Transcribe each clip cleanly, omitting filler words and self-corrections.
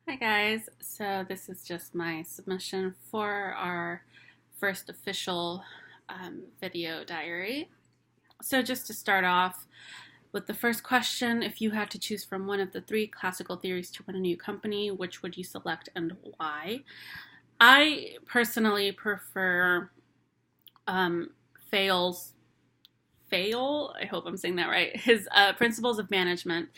Hi guys, so this is just my submission for our first official video diary. So just to start off with the first question, if you had to choose from one of the three classical theories to run a new company, which would you select and why? I personally prefer Fayol's Fayol, I hope I'm saying that right, his Principles of Management,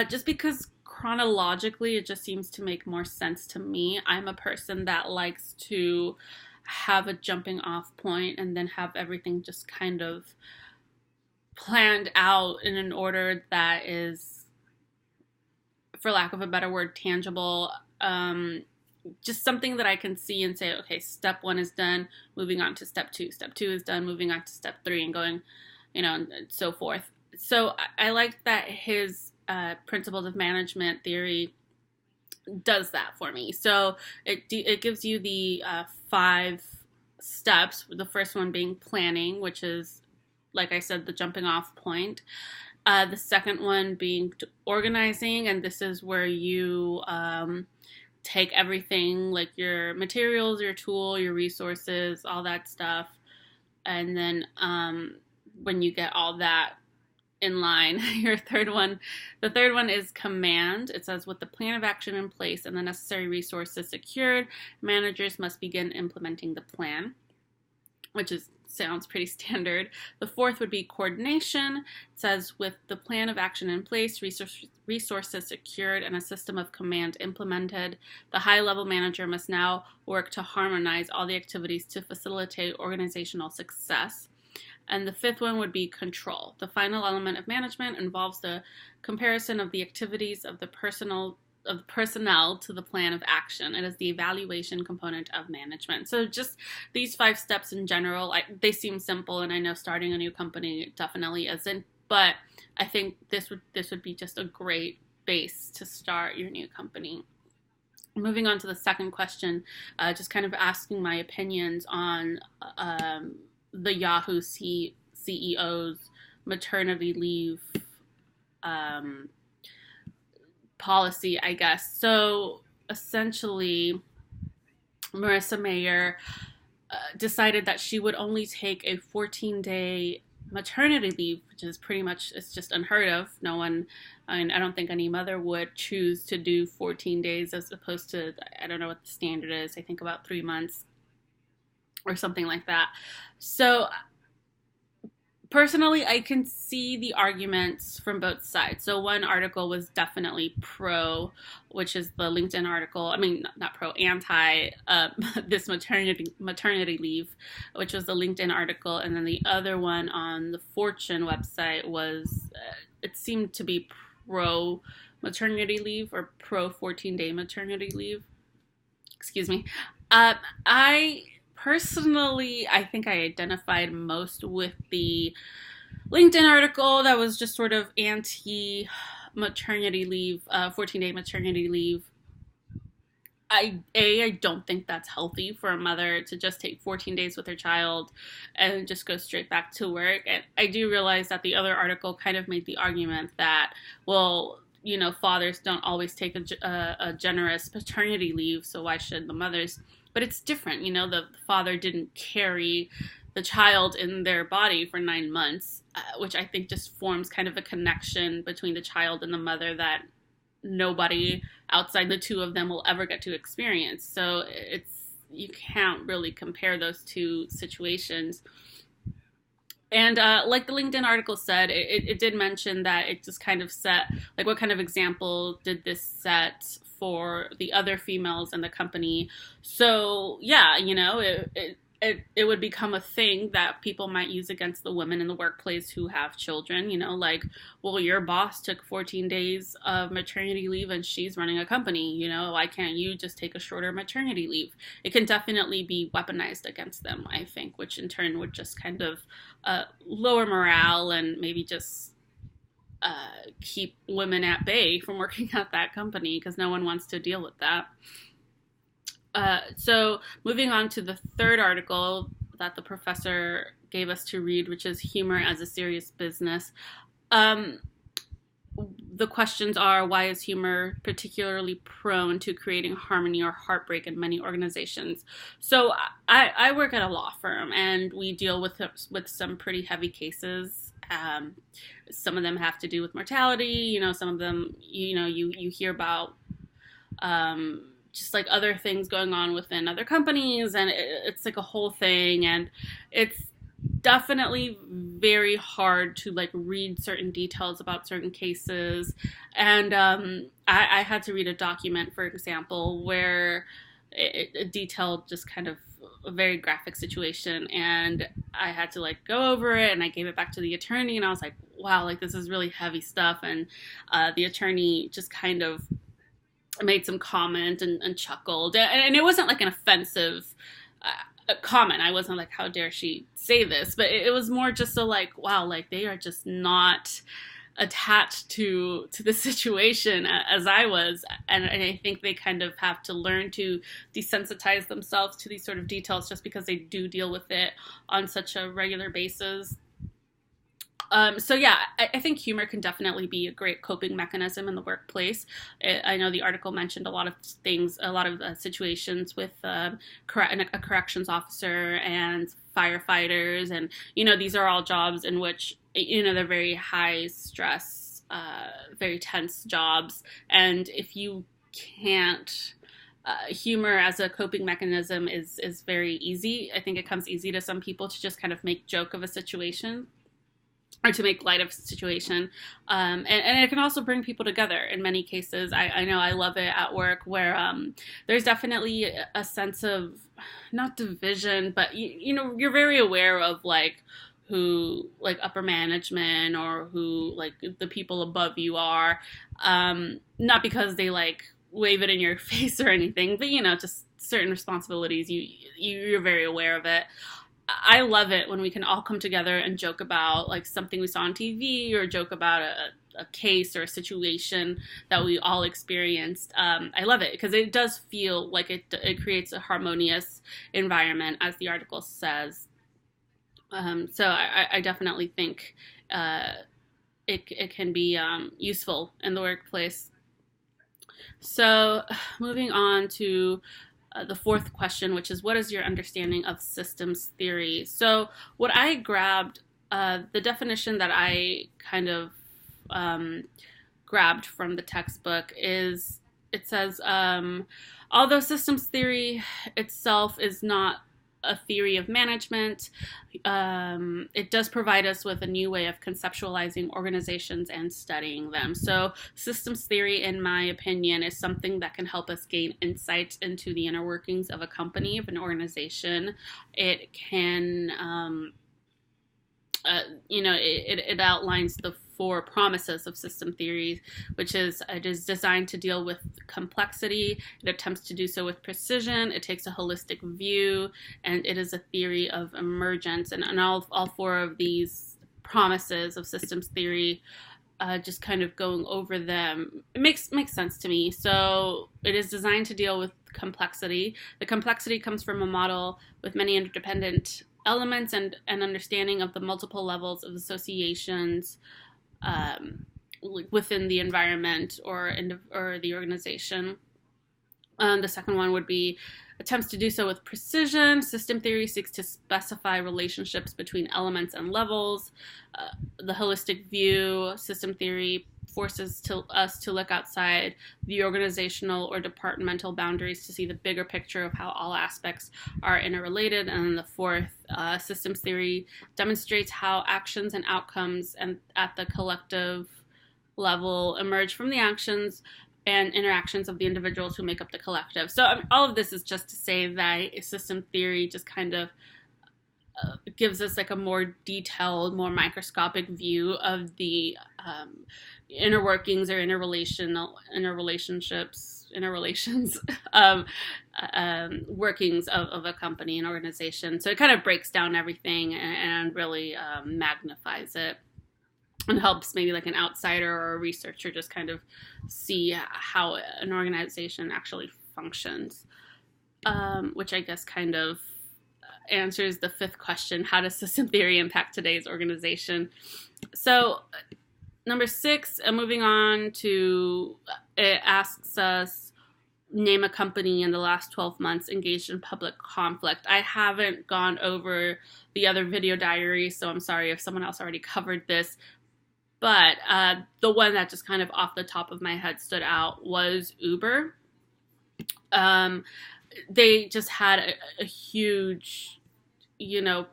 just because chronologically it just seems to make more sense to me. I'm a person that likes to have a jumping off point and then have everything just kind of planned out in an order that is, for lack of a better word, tangible. Just something that I can see and say, okay, step one is done, moving on to step two. Step two is done, moving on to step three, and going, and so forth. So I like that his principles of management theory does that for me. So it gives you the 5 steps. The first one being planning, which is, like I said, the jumping off point. The second one being organizing, and this is where you take everything, like your materials, your tool, your resources, all that stuff, and then when you get all that in line, the third one is command. It says, with the plan of action in place and the necessary resources secured, managers must begin implementing the plan, which sounds pretty standard. The fourth would be coordination. It says, with the plan of action in place, resources secured, and a system of command implemented, the high-level manager must now work to harmonize all the activities to facilitate organizational success. And the fifth one would be control. The final element of management involves the comparison of the activities of the personnel to the plan of action. It is the evaluation component of management. So just these 5 steps in general, they seem simple, and I know starting a new company definitely isn't, but I think this would be just a great base to start your new company. Moving on to the second question, just kind of asking my opinions on the Yahoo CEO's maternity leave policy, I guess. So essentially, Marissa Mayer decided that she would only take a 14-day maternity leave, which is pretty much, it's just unheard of. No one, I don't think any mother would choose to do 14 days as opposed to, I don't know what the standard is, I think about 3 months or something like that. So personally, I can see the arguments from both sides. So one article was definitely pro, which is the LinkedIn article. I mean, not pro, anti this maternity leave, which was the LinkedIn article. And then the other one on the Fortune website was, it seemed to be pro maternity leave or pro 14-day maternity leave. Excuse me. Personally, I think I identified most with the LinkedIn article that was just sort of anti-maternity leave, 14-day maternity leave. I don't think that's healthy for a mother to just take 14 days with her child and just go straight back to work. And I do realize that the other article kind of made the argument that, well, fathers don't always take a generous paternity leave, so why should the mothers? But it's different, the father didn't carry the child in their body for 9 months, which I think just forms kind of a connection between the child and the mother that nobody outside the two of them will ever get to experience. So you can't really compare those two situations. And like the LinkedIn article said, it did mention that it just kind of set, like, what kind of example did this set for the other females in the company? So yeah, it would become a thing that people might use against the women in the workplace who have children, like, well, your boss took 14 days of maternity leave and she's running a company, why can't you just take a shorter maternity leave? It can definitely be weaponized against them, I think, which in turn would just kind of lower morale and maybe just keep women at bay from working at that company because no one wants to deal with that. So moving on to the third article that the professor gave us to read, which is Humor as a Serious Business. the questions are, why is humor particularly prone to creating harmony or heartbreak in many organizations? So I work at a law firm, and we deal with some pretty heavy cases. Some of them have to do with mortality. Some of them, you hear about just like other things going on within other companies, and it's like a whole thing, and it's definitely very hard to like read certain details about certain cases. And I had to read a document, for example, where it detailed just kind of a very graphic situation, and I had to like go over it, and I gave it back to the attorney, and I was like, wow, like this is really heavy stuff. And the attorney just kind of made some comment and chuckled, and it wasn't like an offensive comment. I wasn't like, how dare she say this, but it was more just a like, wow, like they are just not attached to the situation as I was, and I think they kind of have to learn to desensitize themselves to these sort of details, just because they do deal with it on such a regular basis. So yeah, I think humor can definitely be a great coping mechanism in the workplace. I know the article mentioned a lot of things, a lot of situations with a corrections officer and firefighters, and these are all jobs in which they're very high stress, very tense jobs, and if you can't. Humor as a coping mechanism is very easy. I think it comes easy to some people to just kind of make joke of a situation, or to make light of a situation. And it can also bring people together in many cases. I know I love it at work, where there's definitely a sense of, not division, but you're very aware of like who like upper management, or who like the people above you are, not because they like wave it in your face or anything, but just certain responsibilities, you're very aware of it. I love it when we can all come together and joke about like something we saw on TV, or joke about a case or a situation that we all experienced. I love it because it does feel like it creates a harmonious environment, as the article says. So I definitely think it can be useful in the workplace. So moving on to the fourth question, which is, what is your understanding of systems theory? So what I grabbed, the definition that I kind of grabbed from the textbook is, it says, although systems theory itself is not a theory of management, it does provide us with a new way of conceptualizing organizations and studying them. So systems theory, in my opinion, is something that can help us gain insight into the inner workings of a company, of an organization. It can, it outlines the four promises of system theory, which is, it is designed to deal with complexity, it attempts to do so with precision, it takes a holistic view, and it is a theory of emergence. And all four of these promises of systems theory, just kind of going over them, it makes sense to me. So it is designed to deal with complexity. The complexity comes from a model with many interdependent elements and an understanding of the multiple levels of associations within the environment or the organization. The second one would be attempts to do so with precision. System theory seeks to specify relationships between elements and levels. The holistic view, system theory forces us to look outside the organizational or departmental boundaries to see the bigger picture of how all aspects are interrelated. And then the fourth, systems theory demonstrates how actions and outcomes and at the collective level emerge from the actions and interactions of the individuals who make up the collective. So all of this is just to say that system theory just kind of gives us like a more detailed, more microscopic view of the inner workings or interrelations workings of a company and organization. So it kind of breaks down everything and really magnifies it, and helps maybe like an outsider or a researcher just kind of see how an organization actually functions, which I guess kind of answers the fifth question: how does system theory impact today's organization? So Number six, moving on to, it asks us, name a company in the last 12 months engaged in public conflict. I haven't gone over the other video diary, so I'm sorry if someone else already covered this. But the one that just kind of off the top of my head stood out was Uber. Um, they just had a huge, you know,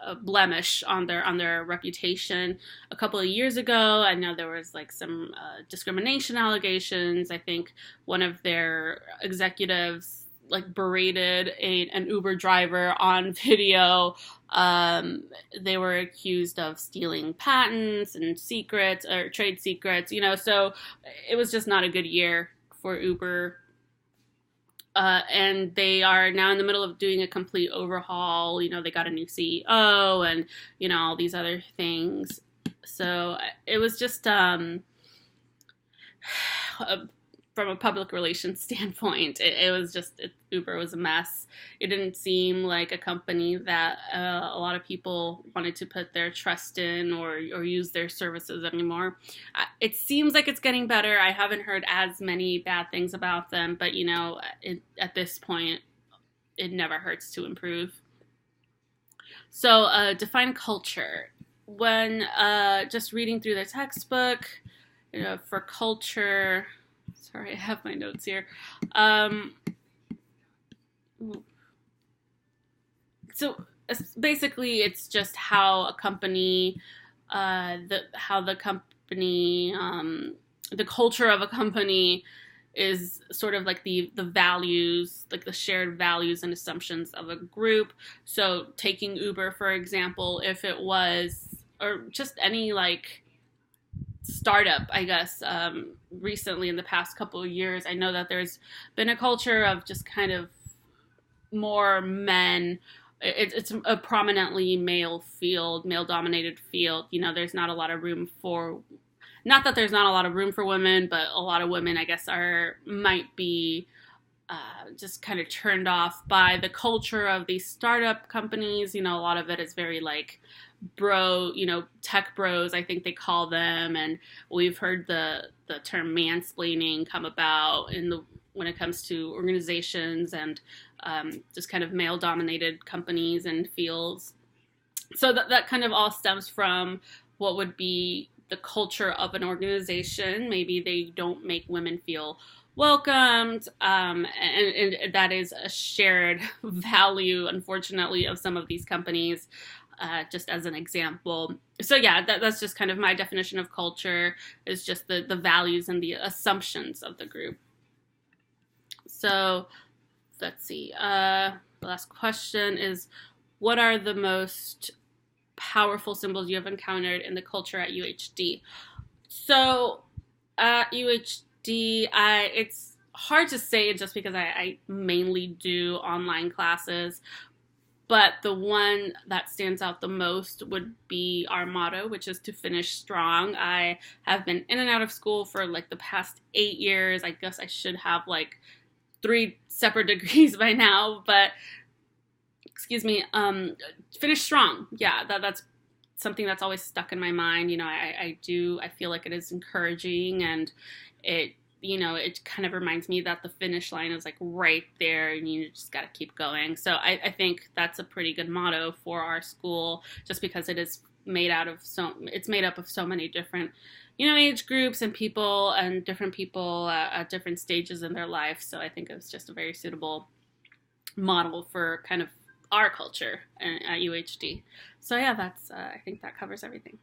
a blemish on their reputation a couple of years ago. I know there was like some discrimination allegations. I think one of their executives like berated an Uber driver on video. They were accused of stealing patents and secrets or trade secrets, so it was just not a good year for Uber. And they are now in the middle of doing a complete overhaul. They got a new CEO and, all these other things. So it was just, from a public relations standpoint, it was just, Uber was a mess. It didn't seem like a company that a lot of people wanted to put their trust in or use their services anymore. It seems like it's getting better. I haven't heard as many bad things about them, but at this point, it never hurts to improve. So define culture. When just reading through the textbook, for culture, sorry, I have my notes here. So basically, it's just how a company, the culture of a company is sort of like the values, like the shared values and assumptions of a group. So taking Uber, for example, if it was, or just any like startup, I guess, recently in the past couple of years, I know that there's been a culture of just kind of more men. It's a prominently male dominated field. There's not a lot of room for, not that there's not a lot of room for women, but a lot of women, I guess, might be just kind of turned off by the culture of these startup companies. A lot of it is very like bro, tech bros, I think they call them, and we've heard the term mansplaining come about when it comes to organizations and just kind of male-dominated companies and fields. So that kind of all stems from what would be the culture of an organization. Maybe they don't make women feel welcomed, and that is a shared value, unfortunately, of some of these companies. Just as an example. So yeah, that's just kind of my definition of culture, is just the values and the assumptions of the group. So let's see. The last question is, what are the most powerful symbols you have encountered in the culture at UHD? So at UHD, it's hard to say just because I mainly do online classes. But the one that stands out the most would be our motto, which is to finish strong. I have been in and out of school for like the past 8 years. I guess I should have like 3 separate degrees by now, but excuse me, finish strong. Yeah, that's something that's always stuck in my mind. I feel like it is encouraging, and it kind of reminds me that the finish line is like right there and you just got to keep going. So I think that's a pretty good motto for our school, just because it's made up of so many different, age groups and people, and different people at different stages in their life. So I think it was just a very suitable model for kind of our culture at UHD. So yeah, I think that covers everything.